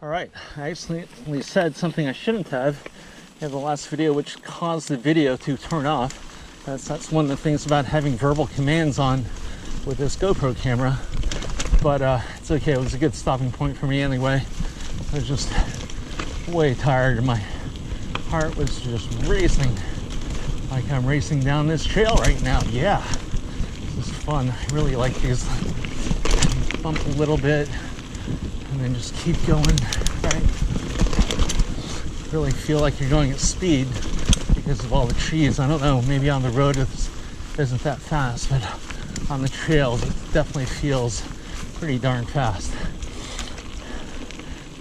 All right, I accidentally said something I shouldn't have in the last video, which caused the video to turn off. That's one of the things about having verbal commands on with this GoPro camera. But it's okay, it was a good stopping point for me anyway. I was just way tired and my heart was just racing like I'm racing down this trail right now. Yeah, this is fun. I really like these. Bump a little bit and then just keep going, right? Really feel like you're going at speed because of all the trees. I don't know, maybe on the road it isn't that fast, but on the trails it definitely feels pretty darn fast.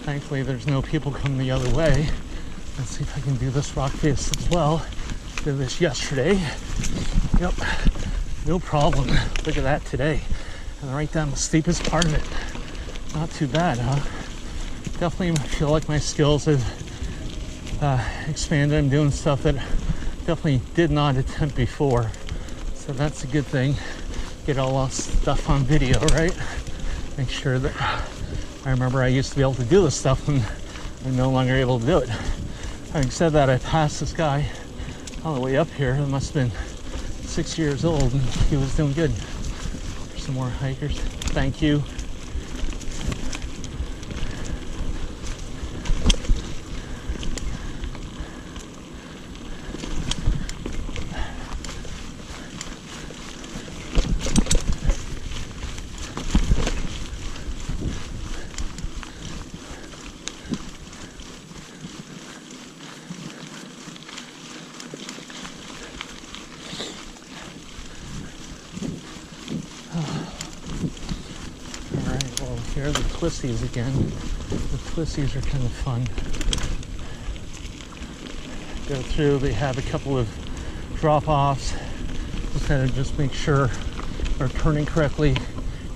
Thankfully there's no people coming the other way. Let's see if I can do this rock face as well. Did this yesterday. Yep, no problem. Look at that today. And right down the steepest part of it. Not too bad, huh? Definitely feel like my skills have expanded. I'm doing stuff that definitely did not attempt before. So that's a good thing. Get all that stuff on video, right? Make sure that I remember I used to be able to do this stuff and I'm no longer able to do it. Having said that, I passed this guy on the way up here. He must have been 6 years old and he was doing good. Some more hikers. Thank you. Here are the twisties again. The twisties are kind of fun. Go through, they have a couple of drop-offs. Just kind of just make sure we're turning correctly.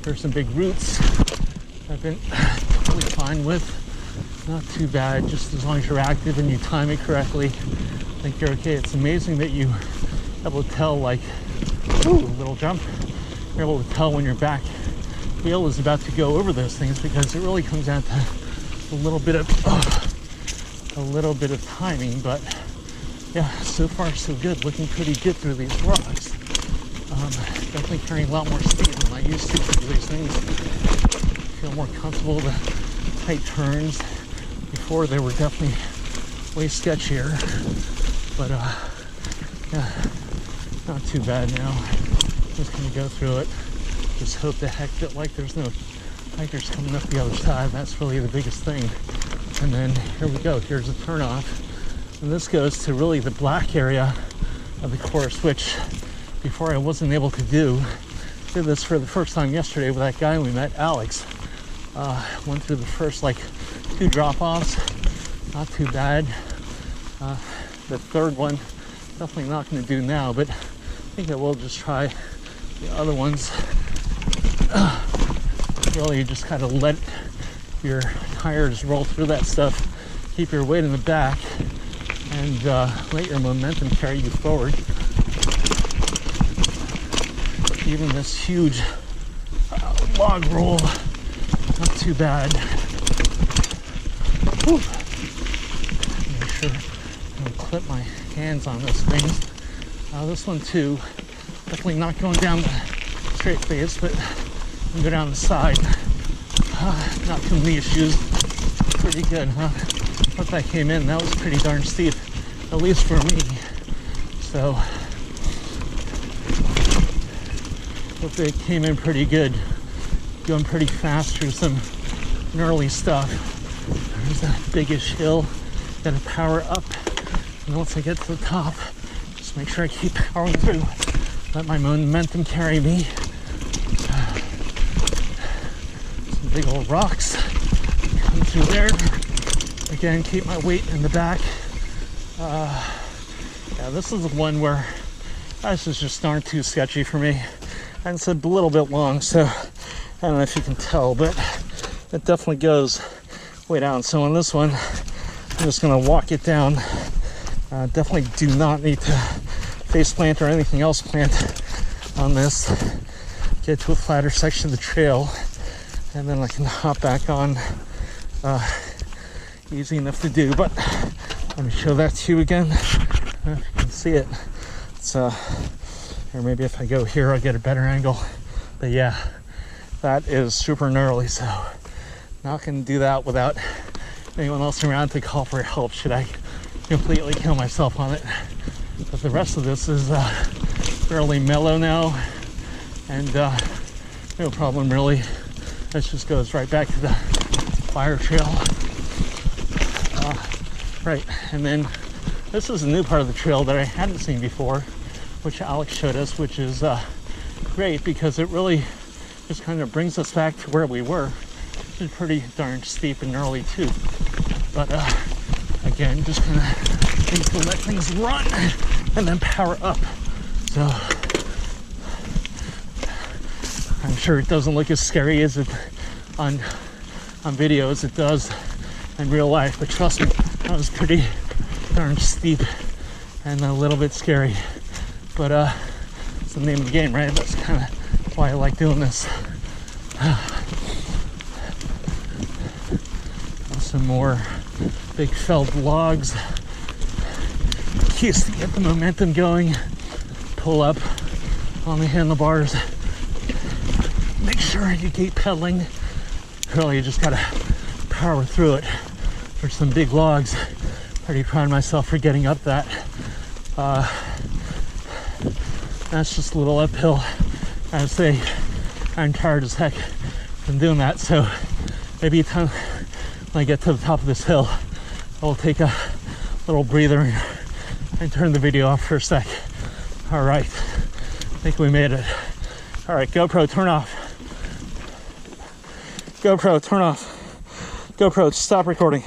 There's some big roots I've been totally fine with. Not too bad, just as long as you're active and you time it correctly, I think you're okay. It's amazing that you're able to tell, like, ooh, a little jump. You're able to tell when your back wheel is about to go over those things, because it really comes down to a little bit of timing. But yeah, so far so good. Looking pretty good through these rocks. Definitely carrying a lot more speed than I used to through these things. Feel more comfortable. The tight turns before they were definitely way sketchier, but yeah, not too bad now. Just gonna go through it. Just hope the heck that like there's no hikers coming up the other side. That's really the biggest thing. And then here we go. Here's a turnoff. And this goes to really the black area of the course, which before I wasn't able to do. Did this for the first time yesterday with that guy we met, Alex. Went through the first like 2 drop-offs. Not too bad. The third one, definitely not going to do now, but I think I will just try the other ones. Really, you just kind of let your tires roll through that stuff, keep your weight in the back, and let your momentum carry you forward. Even this huge log roll, not too bad. Whew. Make sure I don't clip my hands on those things. This one too, definitely not going down the straight face, but go down the side. Not too many issues. Pretty good, huh? Once I came in, that was pretty darn steep, at least for me. So, hope it came in pretty good. Going pretty fast through some gnarly stuff. There's that biggish hill. Gotta power up. And once I get to the top, just make sure I keep powering through. Let my momentum carry me. Big old rocks. Come through there. Again, keep my weight in the back. Yeah, this is the one where this is just darn too sketchy for me. And it's a little bit long, so I don't know if you can tell, but it definitely goes way down. So on this one, I'm just gonna walk it down. Definitely do not need to face plant or anything else plant on this. Get to a flatter section of the trail, and then I can hop back on easy enough to do. But let me show that to you again. You can see it. It's or maybe if I go here, I'll get a better angle. But yeah, that is super gnarly. So not gonna do that without anyone else around to call for help should I completely kill myself on it. But the rest of this is fairly mellow now, and no problem really. This just goes right back to the fire trail. Right, and then this is a new part of the trail that I hadn't seen before, which Alex showed us, which is great because it really just kind of brings us back to where we were. It's pretty darn steep and gnarly too. But again, just kind of need to let things run and then power up. So I'm sure it doesn't look as scary as it on video as it does in real life, but trust me, that was pretty darn steep and a little bit scary. But it's the name of the game, right? That's kind of why I like doing this. Some more big felled logs. Keys to get the momentum going. Pull up on the handlebars. Make sure you keep pedaling. Really, you just gotta power through it. There's some big logs. Pretty proud of myself for getting up that. That's just a little uphill. I say I'm tired as heck from doing that, so maybe when I get to the top of this hill, I'll take a little breather and turn the video off for a sec. All right, I think we made it. All right, GoPro, turn off. GoPro, turn off. GoPro, stop recording.